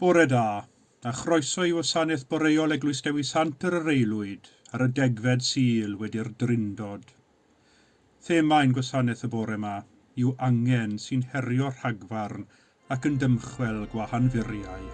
Bore da, a chroeso I Gwasanaeth Boreol Eglwys Dewi Sant yr Eilwyd ar y 10fed Sul wedi'r Trindod. Themau'n gwasanaeth y bore yma yw angen sy'n herio rhagfarn ac yn dymchwel gwahanfuriau.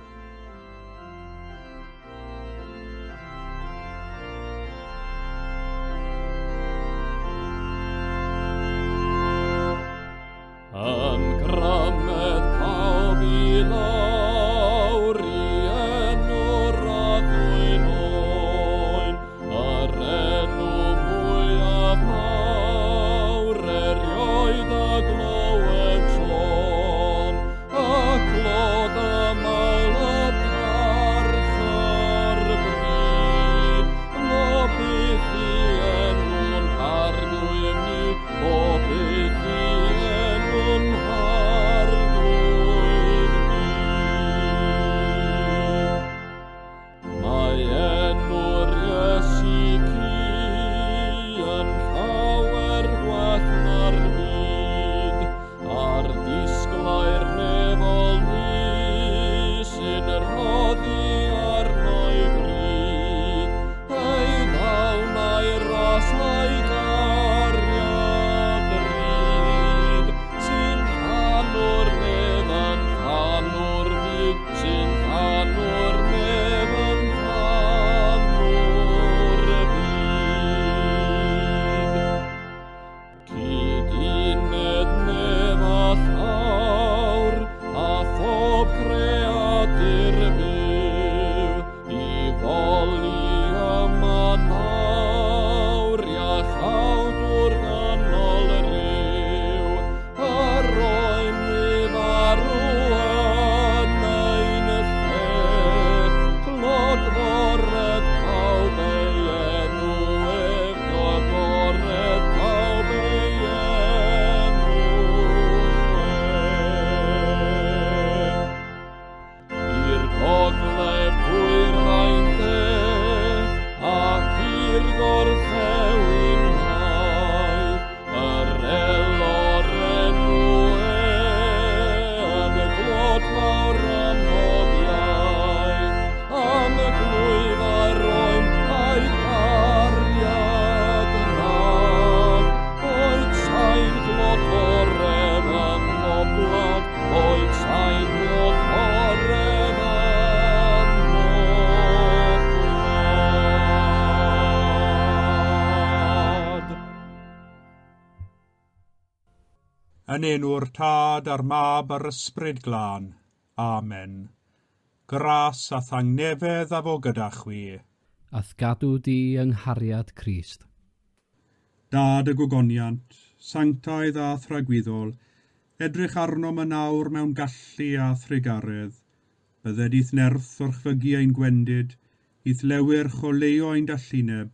Yn enw'r Tad a'r Mab a'r Ysbryd Glân. Amen. Gras a thangnefedd a fo gyda chwi. Ath gadw di yng nghariad Crist. Dad y gwgoniant, sanctaidd a thragwyddol, edrych arnom y nawr mewn gallu a thrigaredd, bydded i'th nerth o'r chfygu ein gwendid, i'th lewyrch o leo ein dallineb,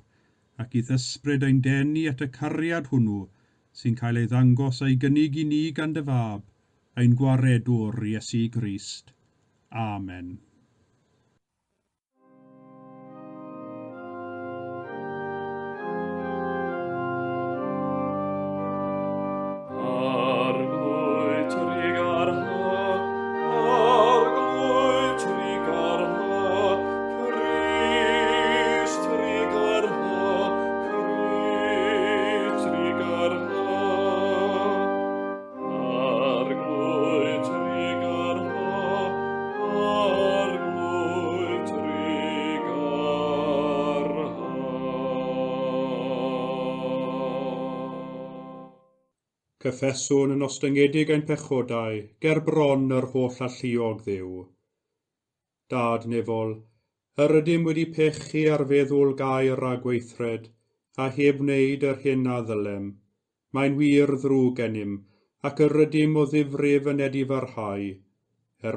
ac i'th ysbryd ein denu at y cariad hwnnw, sy'n cael ei ddangos a'i gynnig I ni gan dy fab, ein gwaredwr Iesu Grist. Amen. Cyffeswn yn ostyngedig ein pechodau, ger bron yr holl alluog ddew. Dad nefol, yr ydym wedi pechu ar feddwl gair a gweithred, a heb wneud yr hyn a ddylem. Mae'n wir ddrwg gennym, ac yr ydym o ddifrif yn edi farhau.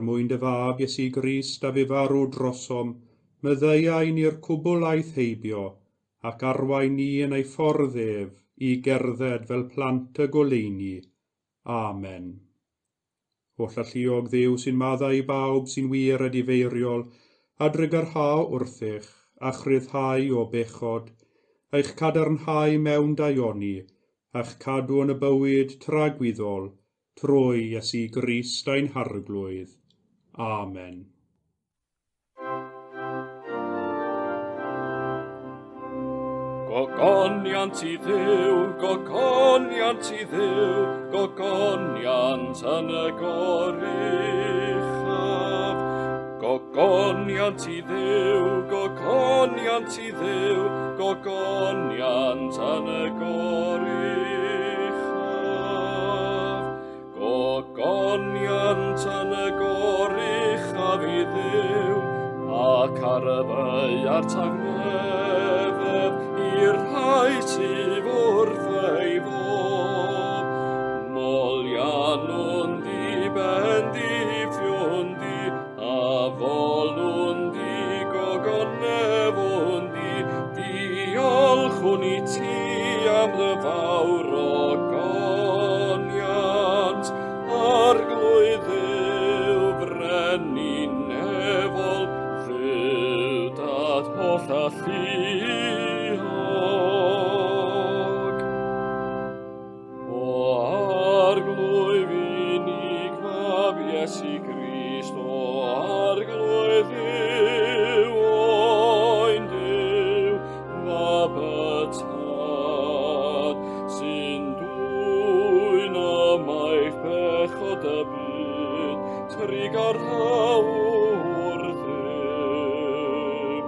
Mwyn dy fab Iesu Grist a fe farw drosom, myddeiain i'r cwbl aeth heibio, ac arwain ni yn ei ffordd ef, I gerdded fel plant y goleuni. Amen. Holl alluog ddew sy'n maddau I bawb sy'n wir a difeiriol, a drygarhau wrthych, a chryddhau o bechod, a'ch cadarnhau mewn daioni, a'ch cadw yn y bywyd tragwyddol, trwy Iesu Grist ein harglwydd. Amen. Gogoniant I Dduw, gogoniant I Dduw, gogoniant yn y goruchaf. Gogoniant I Dduw, gogoniant I Dduw, gogoniant yn y goruchaf. Gogoniant yn y goruchaf I Dduw, ac ar y ddaear tangnefedd i'r rhai sydd wrth ei fod. Molian nhw'n di, ben di, ffiwn di, a folwn di, gogonefwn di, diolchwn I ti am dy fawr ogoniant, arglwydd Dduw frenin nefol, Dduw dad holl a lluog. O arglwydd unig fab Iesu Grist, o arglwydd Dduw o'n Dduw, fab y tad, sy'n dwyn amaeth bechod y byd, trig ar hawr ddim,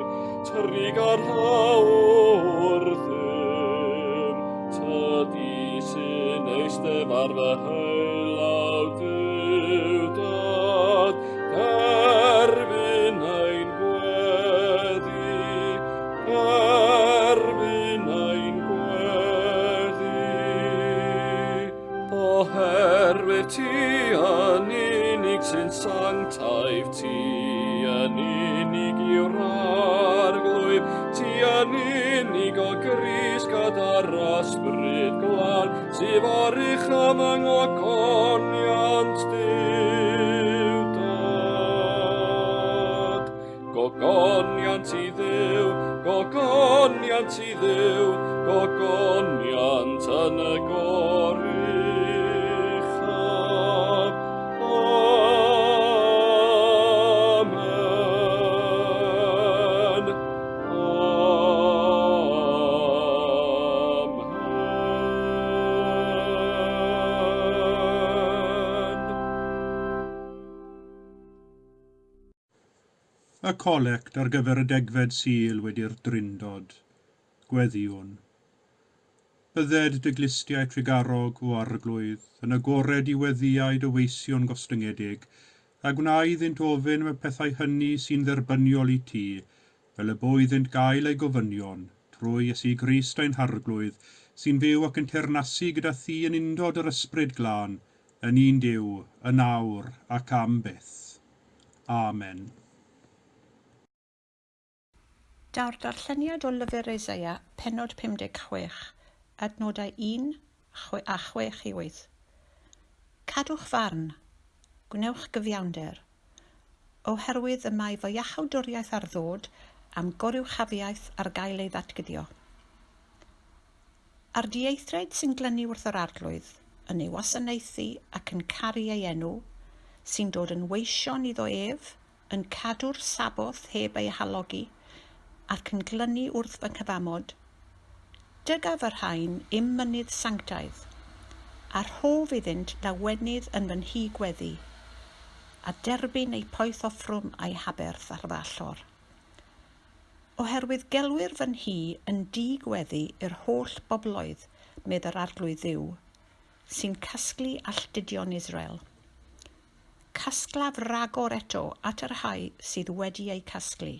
trig ar hawr ddim, tydi sy'n eistedd ar fy heilaw Dduw dad, derbyn ein gweddi, derbyn ein gweddi. Oherwydd ti yn unig sy'n sanctaeth, ti yn unig yw'r arglwydd, ti yn unig o Grist gyda'r ysbryd glân, sydd forych am yng ngogoniant Dduw dad. Gogoniant I Dduw, gogoniant I Dduw, gogoniant yn y goruchaf. Amen. Y colect ar gyfer y degfed Sul wedi'r Trindod. Gweddiwn. Bydded dy glistiau trigarog o arglwydd yn agored I weddiau dy weision gostyngiedig, a gwnaeddynt ofyn am y pethau hynny sy'n dderbyniol I ti, fel y boeddynt gael ei gofynion, trwy Iesu Grist ein harglwydd, sy'n fyw ac yn teyrnasu gyda thi yn undod yr ysbryd glân, yn un Duw, yn awr ac am byth. Amen. Daw'r darlleniad o lyfr Eseia, pennod 56, adnodau 1 a 6 I 8. Cadwch farn, gwnewch gyfiawnder, oherwydd y mae fy iachawdwriaeth ar ddod am gorywchafiaeth ar gael ei ddatgyddio. Ar dieithred sy'n glynu wrth yr arglwydd, yn ei wasanaethu ac yn caru ei enw, sy'n dod yn weision iddo ef, yn cadw'r saboth heb ei halogi, ac yn glynu wrth fy nghyfamod. Dygaf yr rhain im mynydd sanctaidd, a rhof iddynt lawenydd yn fy nhi gweddi, a derbyn ei poeth offrwm a'i haberth ar ddallor. Oherwydd gelwyr fy nhi yn di-gweddi i'r holl bobloedd, medd yr arglwydd Dduw, sy'n casglu alltudion Israel. Casglaf ragor eto at yr rhai sydd wedi ei casglu.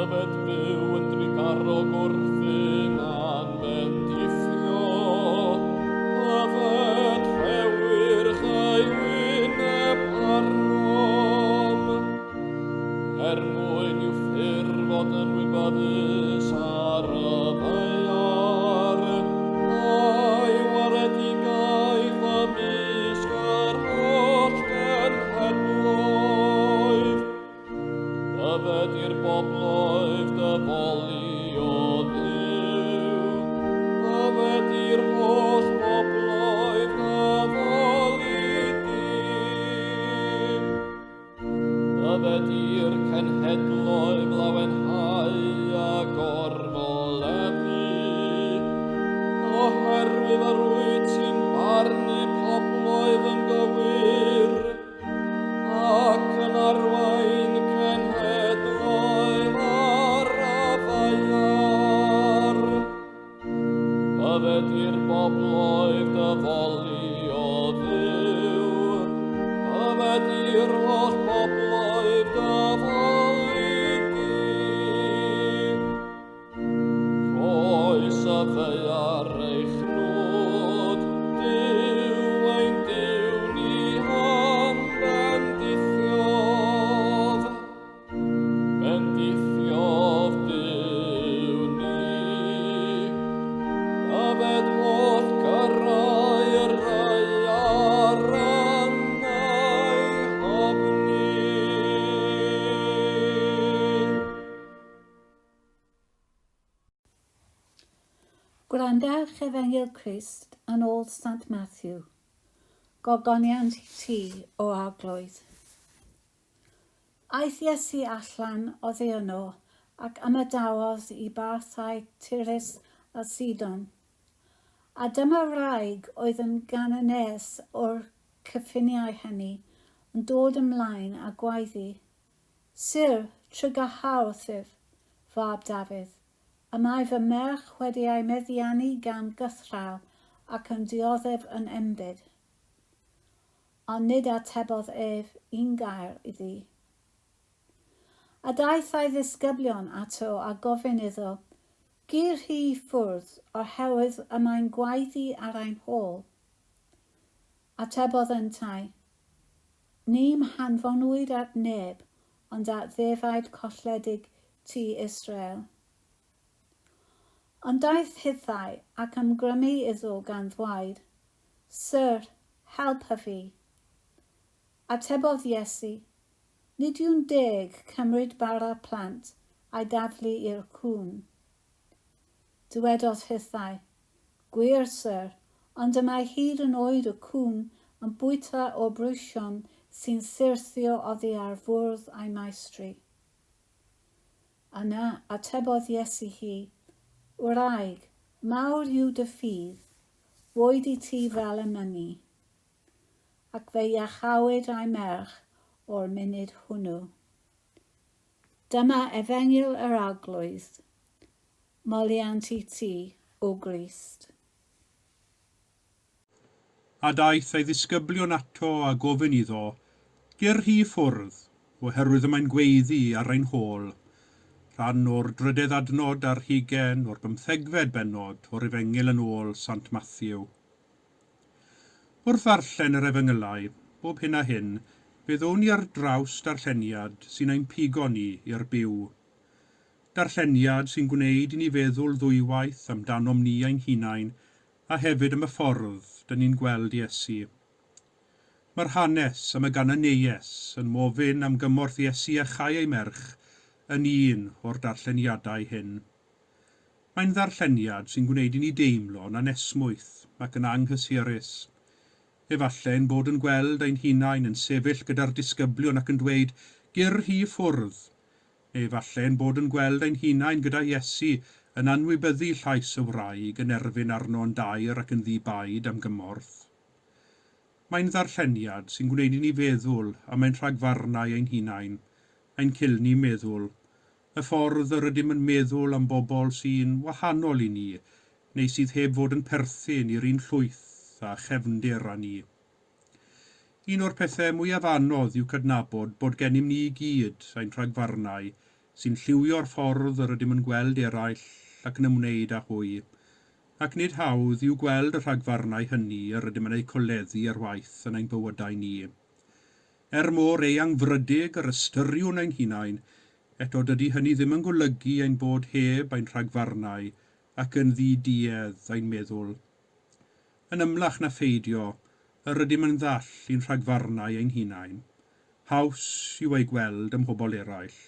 Yfed fyw yn drigarog wrthyn a'n bendithio, yfed rhewyr chai wyneb arnom, mwyn i'w ffurfod yn wyboddus ar y ddeiar, a'i waredigaeth ymysg yr holl genhedloedd. Yfed i'r bobloedd dy foli o Dduw, Arlyfrwydd sy'n barnu pobloedd yn gywir, ac yn arwain cenhedloedd ar afaiar. Byddet i'r bobloedd dyfoli o Dduw, byddet i'r holl bobloedd dyfoli di. Roes y ddeiar eich nod, Duw ein Duw ni han bendithiodd. Bendithiodd Duw ni, yfed holl gyrra'r ar annau hofni. Gwrandewch Efengyl Crist yn ôl Sant Matthew, gogoniant ti o arglwydd. Aeth Iesu allan oddi yno ac ymadawodd i barthau Tyrus a Sidon. A dyma wraig oedd yn gananes o'r cyffiniau hynny yn dod ymlaen a gwaeddu. Sir, trygahawthyf, fab Dafydd, y mae fy merch wedi ei meddiannu gan gythral ac yn dioddef yn embyd. Ond nid atebodd ef un gair iddi. A daeth ei ddisgyblion ato a gofyn iddo, gyr hi I ffwrdd oherwydd y mae'n gwaeddu ar ein hôl. Atebodd yntai, nim hanfonwyd at neb, ond at ddefaid colledig ti Israel. Ond daeth hithau ac ymgrymu iddo gan ddwaed, Sir, helpa fi. Atebodd Iesu, nid yw'n deg cymryd bara plant a'i daflu i'r cwn. Dywedodd hithau, gwir, Sir, ond y mae hyd yn oed y cwn yn bwyta o brwysion sy'n syrthio oddi ar fwrdd a'i maestri. Yna atebodd Iesu hi, wraig, mawr yw dy ffydd, boed I ti fel y mynnu. Ac fe iachawyd a'i merch o'r munud hwnnw. Dyma Efengyl yr Arglwydd, moliant I ti o Grist. A daeth ei ddisgyblion ato a gofyn iddo, gyr hi ffwrdd, oherwydd y mae'n gweiddi ar ein hôl, rhan o'r drydydd adnod ar 20 o'r 15fed bennod o'r Efengyl yn ôl Sant Matthew. Wrth ddarllen yr Efengylau, bob hyn a hyn, byddwn ni ar draws darlleniad sy'n ein pigo ni i'r byw. Darlleniad sy'n gwneud I ni feddwl ddwywaith amdanom ni ein hunain a hefyd am y ffordd dyn ni'n gweld Iesu. Mae'r hanes am y gananeies yn mofyn am gymorth Iesu a chai ei merch yn un o'r darlleniadau hyn. Mae'n ddarlleniad sy'n gwneud I ni deimlo'n anesmwyth ac yn anghysurus. Efallai'n bod yn gweld ein hunain yn sefyll gyda'r disgyblion ac yn dweud, gyr hi ffwrdd. Neu efallai'n bod yn gweld ein hunain gyda Iesu yn anwybyddu llais y wraig yn erbyn arno'n dair ac yn ddibaid am gymorth. Mae'n ddarlleniad sy'n gwneud I ni feddwl am ein rhagfarnau ein hunain, ein cilni meddwl, y ffordd yr ydym yn meddwl am bobl sy'n wahanol I ni, neu sydd heb fod yn perthyn i'r un llwyth a chefndir â ni. Un o'r pethau mwyaf anodd yw cydnabod bod gennym ni I gyd ein rhagfarnau sy'n lliwio'r ffordd yr ydym yn gweld eraill ac yn ymwneud â hwy, ac nid hawdd yw gweld y rhagfarnau hynny yr ydym yn ei coleddu ar waith yn ein bywydau ni. Mor eangfrydig yr ystyriwn ein hunain, eto dydy hynny ddim yn golygu ein bod heb ein rhagfarnau ac yn ddiduedd ein meddwl. Yn ymlach na pheidio, yr ydym yn ddall i'n rhagfarnau ein hunain. Haws yw ei gweld ym mhobol eraill.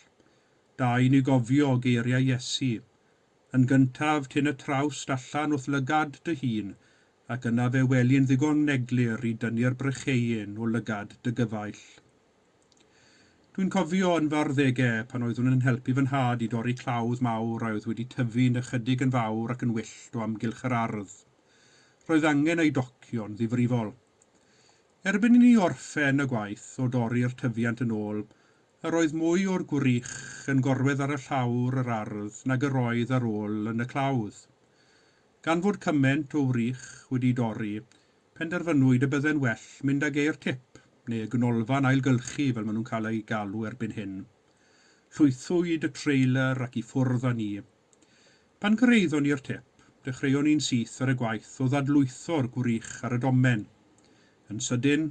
Da I ni gofio geiriau Iesu. Yn gyntaf cyn y trawst allan wrth lygad dy hun, ac yna fe weli'n ddigon neglir I dynnu'r brycheien o lygad dy gyfaill. Dwi'n cofio yn fy arddegau pan oeddwn yn helpu fy nhad I dorri clawdd mawr a oedd wedi tyfu'n ychydig yn fawr ac yn wyllt o amgylch yr ardd. roedd angen ei docio'n ddifrifol. Erbyn i ni orffen y gwaith o dorri'r tyfiant yn ôl, yr oedd mwy o'r gwrych yn gorwedd ar y llawr yr ardd nag yr oedd ar ôl yn y clawdd. Gan fod cyment o wrych wedi dorri, penderfynwyd y bydde'n well mynd ag e'r tip, neu gnolfa'n ailgylchu fel maen nhw'n cael ei galw erbyn hyn. Llwythwyd y trailer ac i ffwrdd â ni. Pan cyrraeddon ni'r tip, dechreuon ni'n syth ar y gwaith o ddadlwytho'r gwrych ar y domen. Yn sydyn,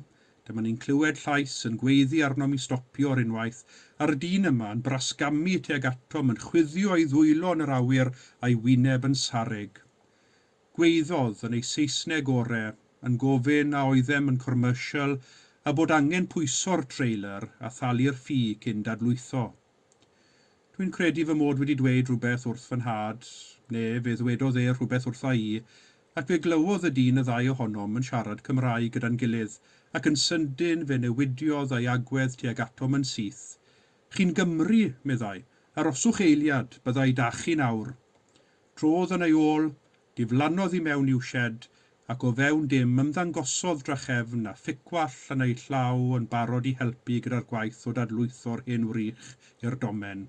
dyma ni'n clywed llais yn gweiddi arnom i stopio'r unwaith, a'r dyn yma yn brasgamu tuag atom yn chwyddio ei ddwylo yn yr awyr a'i wyneb yn sarug. Gweiddodd yn ei Saesneg orau, yn gofyn a oeddem yn commercial, a bod angen pwyso'r trailer a thalu'r ffi cyn dadlwytho. Dwi'n credu fy mod wedi dweud rhywbeth wrth fy nhad, neu fe ddwedodd e rhywbeth wrtha i, ac fe glywodd y dyn y ddau ohonom yn siarad Cymraeg gyda'n gilydd, ac yn sydyn fe newidiodd ei agwedd tuag atom yn syth. Chi'n Gymru, meddai, aroswch eiliad, byddai dachu nawr. Trodd yn ei ôl, diflannodd i mewn i'w shed, ac o fewn dim ymddangosodd drachefn a fficwall yn ei llaw yn barod i helpu gyda'r gwaith o dadlwytho'r hen wrych i'r domen.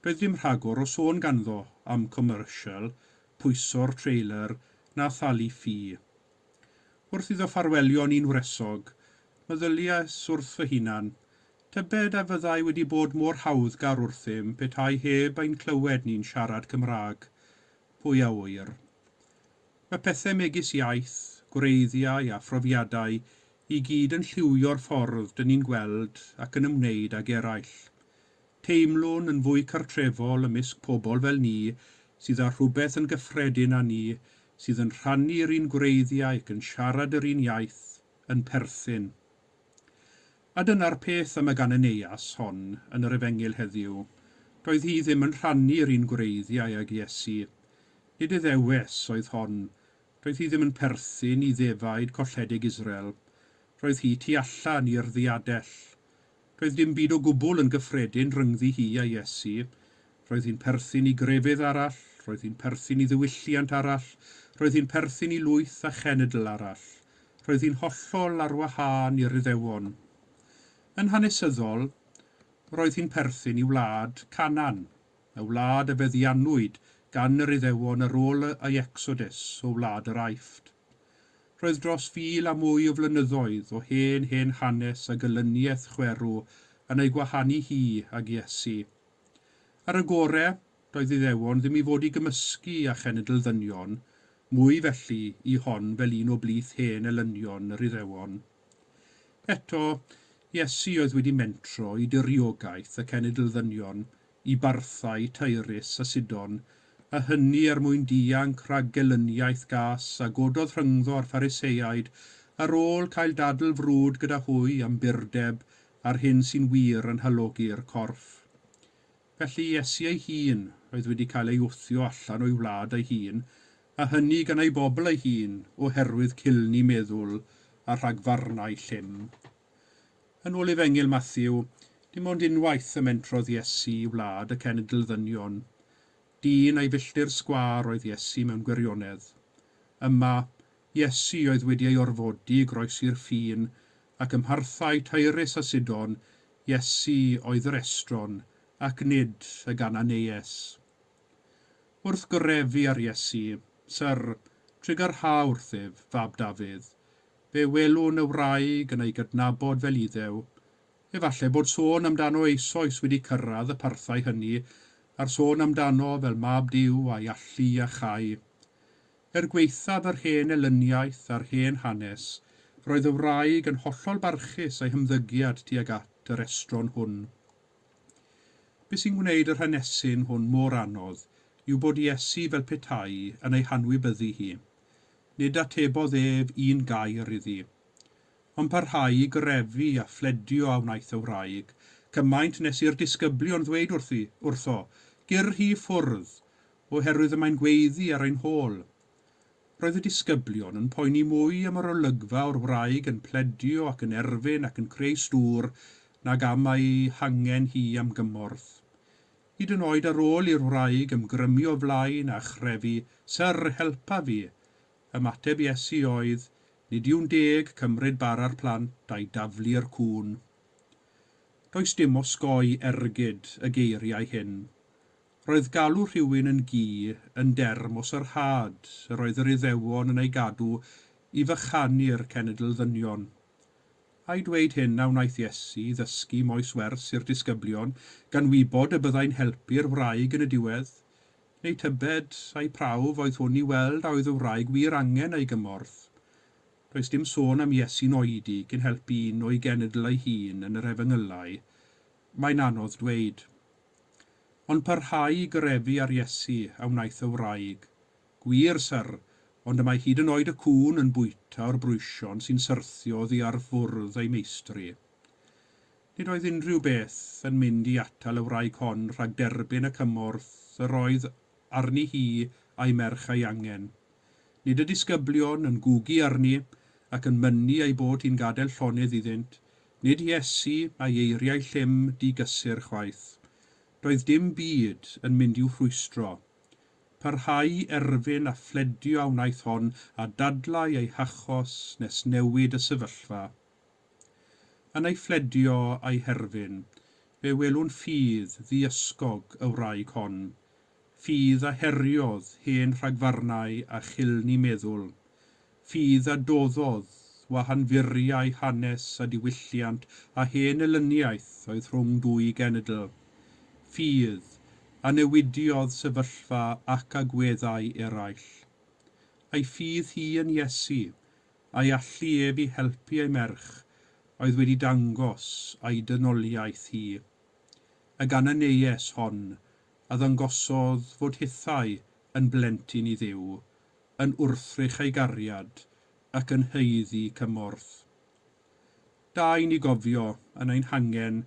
Doedd dim rhagor o sôn ganddo am commercial, pwyso'r trailer na thalu ffi. Wrth iddo ffarwelio ni'n wresog, meddyliais wrth fy hunan, tybed a fyddai wedi bod mor hawddgar wrthym petai heb ein clywed ni'n siarad Cymraeg. Pwy a wyr. Mae pethau megis iaith, gwreiddiau a phrofiadau i gyd yn lliwio'r ffordd dyn ni'n gweld ac yn ymwneud ag eraill. Teimlwn yn fwy cartrefol ymysg pobl fel ni, sydd â rhywbeth yn gyffredin â ni, sydd yn rhannu'r un gwreiddiau ac yn siarad yr un iaith, yn perthyn. A dyna'r peth am y Ganeuneas hon yn yr Efengyl heddiw. Doedd hi ddim yn rhannu'r un gwreiddiau ag Iesu. Nid iddewes oedd hon. Roedd hi ddim yn perthyn i ddefaid colledig Israel. Roedd hi tu allan i'r ddiadell. Roedd dim byd o gwbl yn gyffredin rhyngddi hi a Iesu. Roedd hi'n perthyn i grefydd arall, roedd hi'n perthyn i ddiwylliant arall, roedd hi'n perthyn i lwyth a chenedl arall. Roedd hi'n hollol ar wahân i'r Iddewon. Yn hanesyddol, roedd hi'n perthyn i wlad Canan, y wlad y feddiannwyd gan yr Iddewon ar ôl ei exodus o wlad yr Aifft. Roedd dros 1000 a mwy o flynyddoedd o hen hanes a gylyniaeth chwerw yn ei gwahanu hi ag Iesu. Ar y gorau, doedd Iddewon ddim i fod i gymysgu a chenedl ddynion, mwy felly i hon fel un o blith hen elynion yr Iddewon. Eto, Iesu oedd wedi mentro i diriogaeth y cenedl ddynion, i barthau Tyrus a Sidon, a hynny er mwyn dianc rhag gelyniaeth gas a gododd rhyngddo'r Phariseiaid ar ôl cael dadl frwd gyda hwy am burdeb a'r hyn sy'n wir yn hylogi'r corff. Felly Iesu ei hun oedd wedi cael ei wthio allan o'i wlad ei hun, a hynny gan ei bobl ei hun oherwydd cilni meddwl a rhagfarnau llym. Yn ôl Efengyl Matthew, dim ond unwaith y mentrodd Iesu i wlad y cenedl ddynion. Dyn a'i filltir sgwâr oedd Iesu mewn gwirionedd. Yma, Iesu oedd wedi ei orfodi groesi'r ffin, ac ymharthau Tyrus a Sidon, Iesu oedd yr estron, ac nid y Ganeuneas. Wrth gyrefu ar Iesu, Syr, trigarha wrthyf, fab Dafydd, fe welwn y wraig yn ei gydnabod fel iddew, efallai bod sôn amdano eisoes wedi cyrraedd y parthau hynny, a'r sôn amdano fel mab Duw a'i allu a chai. Gweithaf yr hen elyniaeth a'r hen hanes, roedd y wraig yn hollol barchus a'i hymddygiad tuag at yr estron hwn. Be sy'n gwneud yr hanesyn hwn mor anodd yw bod Iesu fel petai yn ei hanwybyddu hi. Nid atebodd ef un gair iddi. Ond parhau i grefu a phledio a wnaeth y wraig, cymaint nes i'r disgyblion ddweud wrtho, gyr hi ffwrdd, oherwydd y mae'n gweiddi ar ein hôl. Roedd y disgyblion yn poeni mwy am yr olygfa o'r wraig yn pledio ac yn erfyn ac yn creu stŵr nag am ei hangen hi am gymorth. Hyd yn oed ar ôl i'r wraig ymgrymio flaen a chrefi, Syr, helpa fi, Ymateb Iesu oedd, nid yw'n deg cymryd bara'r plant a'i daflu'r cŵn. Does dim osgoi ergyd y geiriau hyn. Roedd galw rhywun yn gi yn derm os yr had, yr oedd yr Iddewon yn ei gadw i fychanu'r cenedl ddynion. A'i dweud hyn a wnaeth Iesu ddysgu moes wers i'r disgyblion gan wybod y byddai'n helpu'r wraig yn y diwedd, neu tybed a'i prawf oedd hwn i weld a oedd y wraig wir angen ei gymorth. Does dim sôn am Iesu'n oedi cyn helpu un o'i genedl ei hun yn yr efengylau. Mae'n anodd dweud. Ond parhau i grefu ar Iesu a wnaeth y wraig. Gwir, syr, ond y mae hyd yn oed y cŵn yn bwyta o'r brwysion sy'n syrthio oddi ar fwrdd ei meistri. Nid oedd unrhyw beth yn mynd i atal y wraig hon rhag derbyn y cymorth yr oedd arni hi a'i merch ei angen. Nid y disgyblion yn gwgu arni ac yn mynnu ei bod hi'n gadael llonydd iddynt, nid Iesu a'i eiriau llym digysur chwaith. Doedd dim byd yn mynd i'w rhwystro. Parhau erfyn a phledio a wnaeth hon a dadlau ei hachos nes newid y sefyllfa. Yn ei phledio a'i herfyn, fe welwn ffydd ddiysgog y wraig hon. Ffydd a heriodd hen rhagfarnau a chilni meddwl. Ffydd a doddodd wahanfuriau hanes a diwylliant a hen elyniaeth oedd rhwng dwy genedl. Ffydd a newidiodd sefyllfa ac agweddau eraill. A'i ffydd hi yn Iesu, a'i allu ef i helpu ei merch, oedd wedi dangos a'i dynoliaeth hi. Y gan y neies hon, a ddyngosodd fod hithau yn blentyn i Dduw, yn wrthrych ei gariad ac yn heiddi cymorth. Da i ni gofio yn ein hangen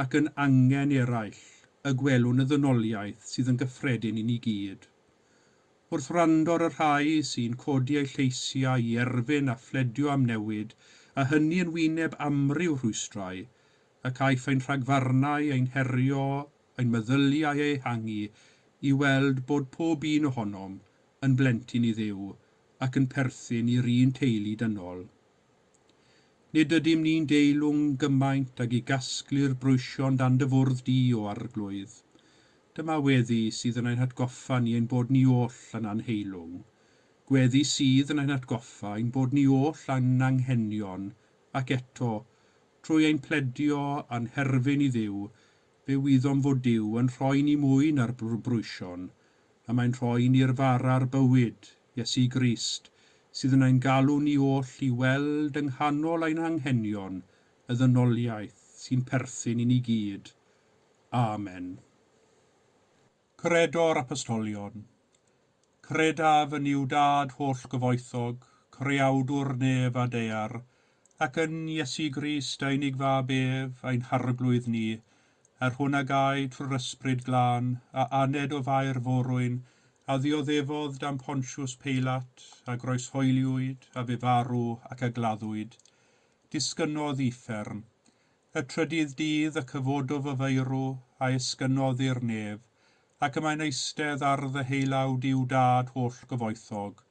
ac yn angen eraill, y gwelwn y ddynoliaeth sydd yn gyffredin i ni gyd. Wrth wrando'r y rhai sy'n codi eu lleisiau i erfyn a phledio am newid, a hynny yn wyneb amryw rhwystrau, y caiff ein rhagfarnau ein herio, ein meddyliau eu hangu, i weld bod pob un ohonom yn blentyn i Dduw ac yn perthyn i'r un teulu dynol. Nid ydym ni'n deilwng gymaint ag i gasglu'r brwysion dan dyfwrdd di o arglwydd. Dyma weddi sydd yn ein hatgoffa ni ein bod ni oll yn anheilwng. Gweddi sydd yn ein hatgoffa ein bod ni oll yn anghenion, ac eto, trwy ein pledio a'n herfyn i Dduw, fe wyddom fod Duw yn rhoi ni mwy na'r brwysion, a mae'n rhoi ni'r fara'r bywyd, Iesu Grist, sydd yn ein galw ni oll i weld yng nghanol ein anghenion y ddynoliaeth sy'n perthyn i ni gyd. Amen. Credo'r apostolion. Credaf yn i'w dad holl gyfoethog, creawdwr nef a dear, ac yn Iesu Grist ein unig-fab ef, ein harglwydd ni, hwn a gai trwy'r ysbryd glân a aned o fair forwyn, a ddioddefodd dan Pontius Pilat, a groeshoeliwyd, a fe farw ac a gladdwyd. Disgynnodd uffern. Y trydydd dydd y cyfododd y feirw, a esgynnodd i'r nef, ac yma'n eistedd ar ddeheilawd i'w dad holl gyfoethog,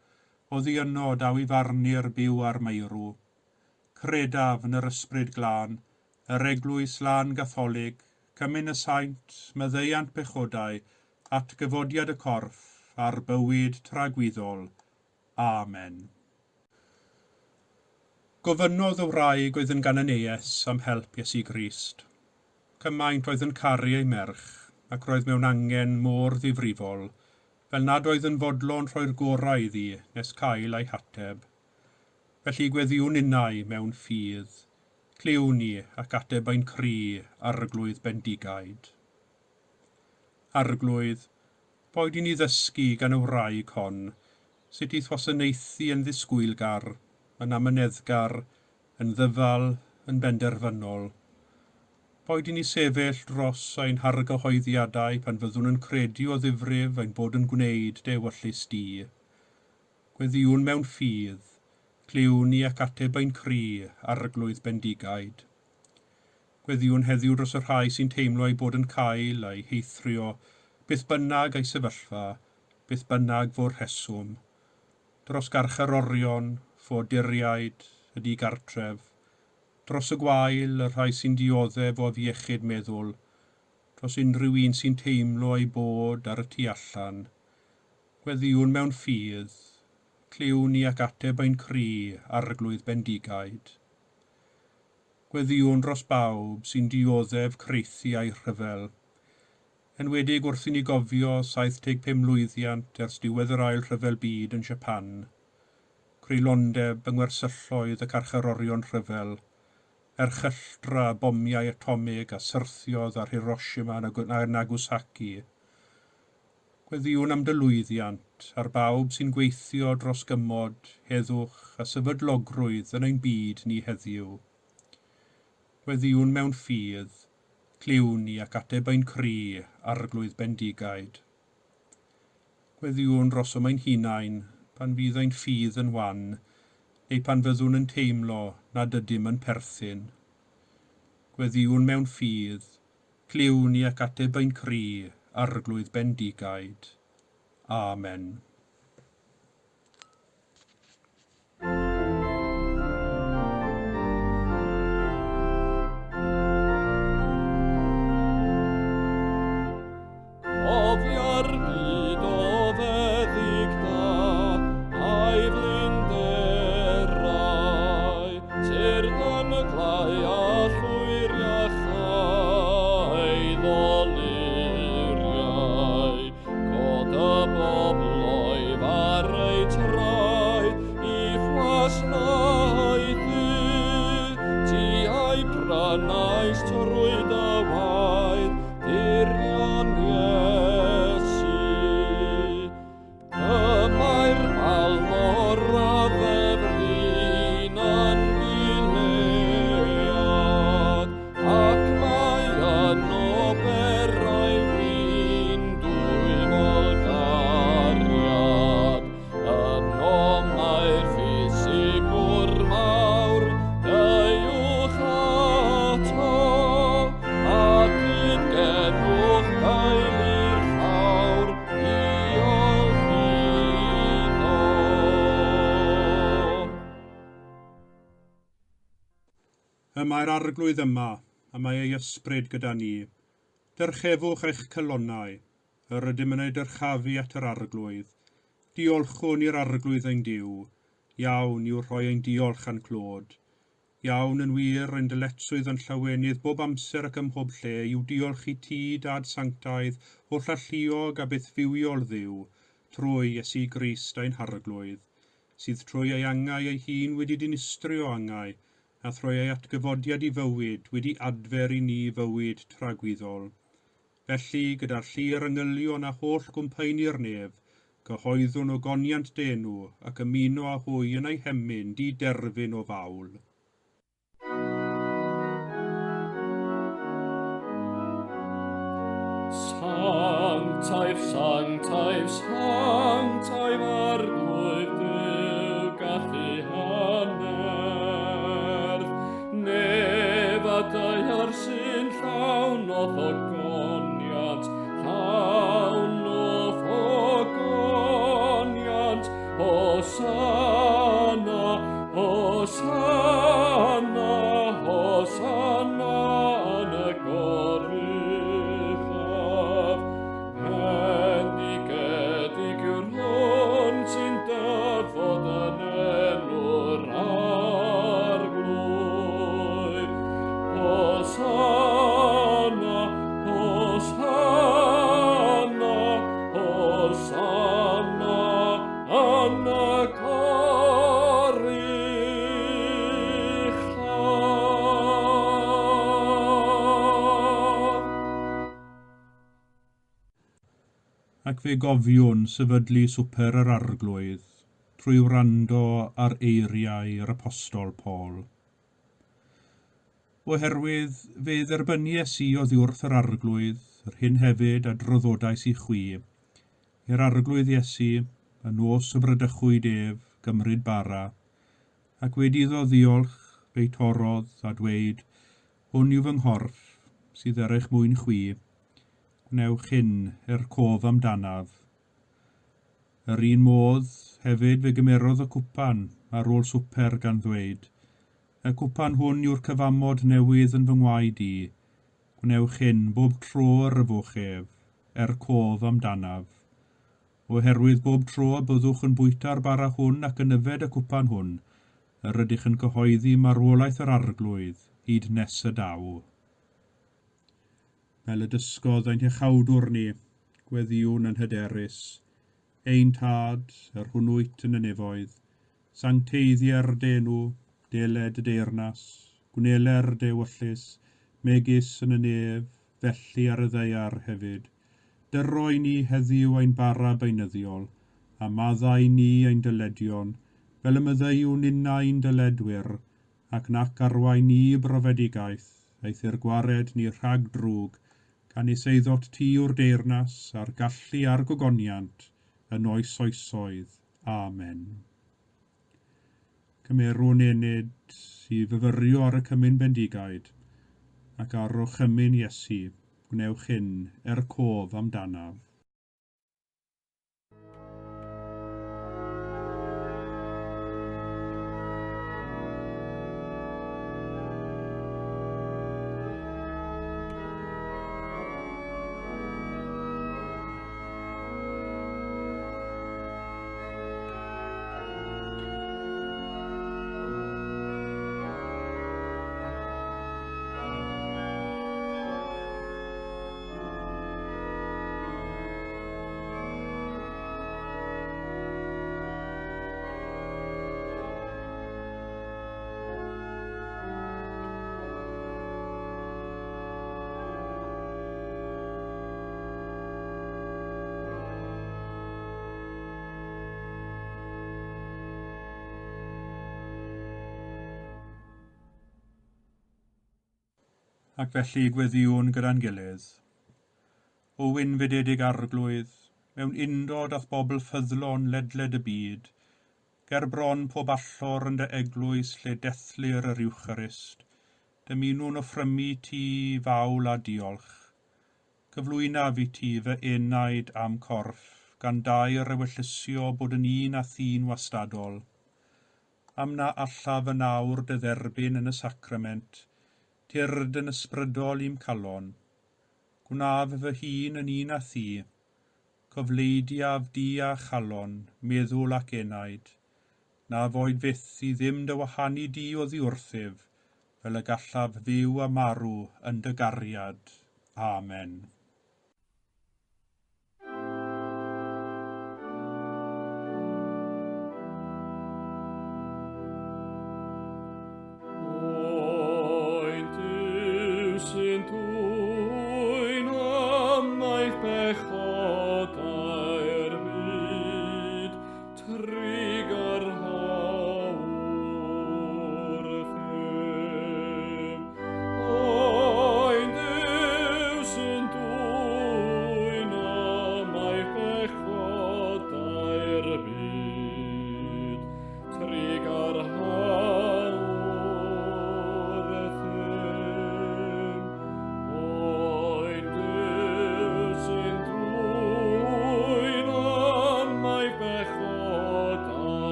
oddi yno daw i farnu'r byw ar meirw. Credaf yn yr ysbryd glân, yr Eglwys lan Gatholig, cymyn y saint, meddeiant pechodau, at gyfodiad y corff, a'r bywyd tragwyddol. Amen. Gofynnodd y wraig oedd yn gananeues am help Iesu Grist. Cymaint oedd yn caru ei merch, ac roedd mewn angen môr ddifrifol, fel nad oedd yn fodlon rhoi'r gorau iddi nes cael ei hateb. Felly gweddiwn innau mewn ffydd, cliwn ni ac ateb ein cri arglwydd bendigaid. Arglwydd, boed i ni ddysgu gan y wraig hon, sut i wasanaethu yn ddisgwylgar, yn amyneddgar, yn ddyfal, yn benderfynol. Boed i ni sefyll dros ein hargyhoeddiadau pan fyddwn yn credu o ddifrif ein bod yn gwneud dewyllus di. Gweddiwn mewn ffydd, cliwn ni ac ateb ein cri arglwydd bendigaid. Gweddiwn heddiw dros y rhai sy'n teimlo ei bod yn cael a'i heithrio, beth bynnag ei sefyllfa, beth bynnag fo'r rheswm. dros garcharorion, ffoduriaid, y digartref, dros y gwael, y rhai sy'n dioddef o fiechyd meddwl, dros unrhyw un sy'n teimlo ei bod ar y tu allan, gweddiwn mewn ffydd, cliw ni ac ateb ein cri arglwydd bendigaid. Gweddiwn dros bawb sy'n dioddef creithi a'i rhyfel, enwedig wrth i ni gofio 75 mlwyddiant ers diwedd yr ail rhyfel byd yn Japan, creulondeb yng ngwersylloedd y carcharorion rhyfel, erchylltra bomiau atomig a syrthiodd ar Hiroshima a Nagasaki. Gweddiwn am dylwyddiant ar bawb sy'n gweithio dros gymod, heddwch a sefydlogrwydd yn ein byd ni heddiw. Gweddiwn mewn ffydd, cliw ni ac ateb ein cri arglwydd bendigaid. Gweddiwn dros yma'n hunain pan fydd ein ffydd yn wan, neu pan fyddwn yn teimlo nad ydym yn perthyn. Gweddiwn mewn ffydd, cliw ni ac ateb ein cri arglwydd bendigaid. Amen. Cofia'r byd o feddyg da, a'i flinderau, syrdan y glai a llwyr iachau ddoluriau, cod y bobloedd ar ei traed i Gwasanaeth, ti a'i prynais trwy dy waed, dirion Iesu. Yma'r balmor a ddefrin yn gilead, ac mae yno berau wyn dwy molgariad. Yno mae'r ffisigwr mawr, deuwch ato, ac genwch gael i'r llawr, diolch iddo. Yma'r arglwydd yma, a mae ei ysbryd gyda ni. Dyrchefwch eich cylonau, yr ydym yn ei dyrchafu at yr arglwydd. Diolchwn i'r arglwydd ein Duw, iawn i'w rhoi ein diolch a'n clod. Iawn yn wir ein dyletswydd yn llawenydd bob amser ac ym mhob lle i'w diolch i ti, Dad Sanctaidd, o'r llalluog a byth fywiol Dduw, trwy Iesu Grist ein harglwydd, sydd trwy ei angau ei hun wedi dinistrio angau, a thrwy ei atgyfodiad i fywyd wedi adfer i ni fywyd tragwyddol. Felly, gyda'r llir ynghylion a holl gwmpaeni'r nef, gyhoeddwn o goniant denw ac ymuno â hwy yn ei hemyn di-derfyn o fawl. Sanctaif, sanctaif, sanctaif arglwydd Duw gallu hanerth, nefadau sy'n llawn o ddogoniant, llawn o ddogoniant, Hosanna, Hosanna, Hosanna yn y goruchaf. Bendigedig yw'r hwn sy'n dyfod yn enw'r arglwydd. Hosanna, Hosanna, Hosanna yn y goruchaf. Ac fe gofiwn sefydlu swper yr arglwydd, trwy wrando ar eiriau'r apostol Paul. Oherwydd fe dderbynu Iesu oddi wrth yr arglwydd, yr hyn hefyd a droddodais i chwi, i'r arglwydd Iesu, y nos y brydychwyd ef, gymryd bara, ac wedi iddo ddiolch fe'i torodd a dweud, hwn yw fy nghorff, sydd er eich mwyn chwi, gwnewch hyn cof amdanaf. Yr un modd Hefyd fe gymerodd y cwpan ar ôl swper gan ddweud, y cwpan hwn yw'r cyfamod newydd yn fy ngwaed i. Gwnewch hyn bob tro ar y fochef, cof amdanaf. Oherwydd bob tro byddwch yn bwyta'r bara hwn ac yn yfed y cwpan hwn, yr ydych yn cyhoeddi marwolaeth yr arglwydd, hyd nes y daw. Fel y dysgodd ein hechawdwr ni, gweddiwn yn hyderus, ein tad, yr hwnnwyt yn y nefoedd, sancteiddiau'r denw, deled y deyrnas, gwneler dewyllus, megis yn y nef, felly ar y ddeiar hefyd. Dyroi ni heddiw ein bara beunyddiol, a maddau ni ein dyledion, fel y myddeiwn innau'n dyledwyr, ac nac arwain ni brofedigaeth, eithir gwared ni rhag drwg, gan eseiddo't ti o'r deyrnas a'r gallu a'r gogoniant, yn oes oesoedd. Amen. Cymerwn enid i fyfyrio ar y cymyn bendigaid, ac ar o chymyn Iesu, gwnewch hyn cof amdanaf. Ac felly gweddiwn gyda'n gilydd. O wynfededig arglwydd, mewn undod ath bobl ffyddlon ledled y byd, ger bron pob allor yn dy eglwys lle dethlir yr Iwcharist, dymunwn offrymu ti fawl a diolch. Cyflwynaf i ti fy enaid am corff, gan dair ewyllysio bod yn un a thyn wastadol. Am na allaf y nawr dy dderbyn yn y sacrament, tyrd yn ysbrydol i'm calon. Gwnaf fy hun yn un a thi, cofleidiaf di a chalon, meddwl ac enaid, na foed fyth i ddim dy wahanu di o ddiwrthif, fel y gallaf fyw a marw yn dy gariad. Amen.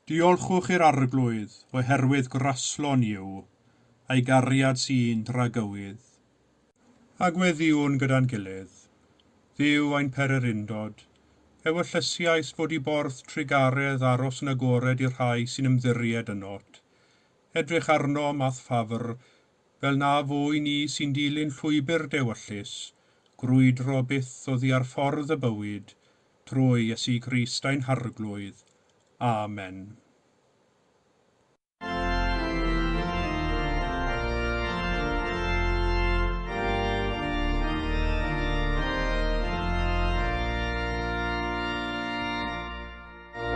Diolchwch i'r arglwydd, oherwydd graslon yw, a'i gariad sy'n dragywydd. Agweddiwn gyda'n gilydd, ddiw ein pererindod, ewellysiais fod i borth trigaredd aros yn agored i'r rhai sy'n ymddiried ynot. Edrych arno math ffafr, fel na fwy ni sy'n dilyn llwybr dewyllus, grwydro byth oddi ar ffordd y bywyd, trwy Iesu Grist ein harglwydd. Amen.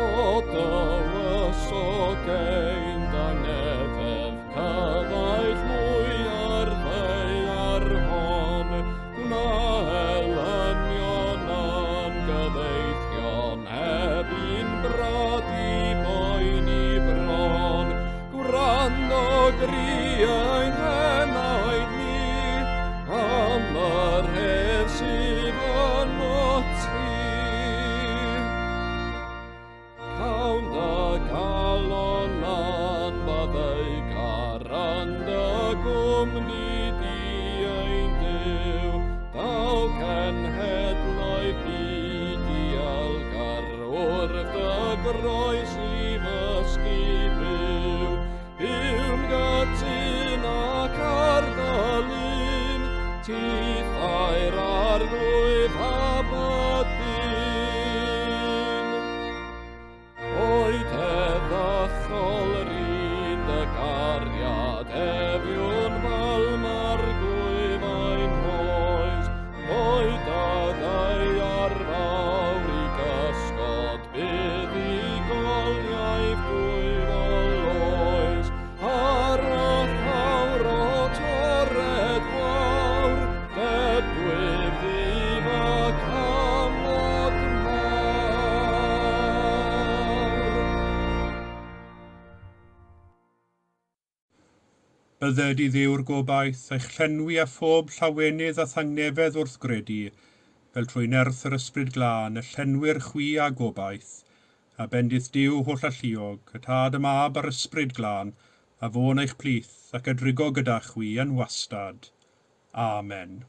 O dywysog ein danefedd, cyfaill mwy ar ddeiar hon, gwna elynion an gyfeillion heb un groes i fysgu byw, yw'n gytun ac ar ddalun, tithair arglwydd a bodyn. Oed eddychol rhin dy gariad, efiwn fal mar gwymau'n hoes, oed addau ar fawr i gysgod, bydd i goliaeth gwymol oes, ar y llawr o tored gwawr, dydwydd ddim ac amod mawr. Bydded i Dduw'r gobaith eich llenwi a phob llawenydd a thangnefedd wrth gredu, fel trwy nerth yr ysbryd glân, y llenwyr chwi a gobaith, a bendith Duw holl alluog, y tad y mab a'r ysbryd glân, a fôn eich plith ac ydrigo gyda chwi yn wastad. Amen.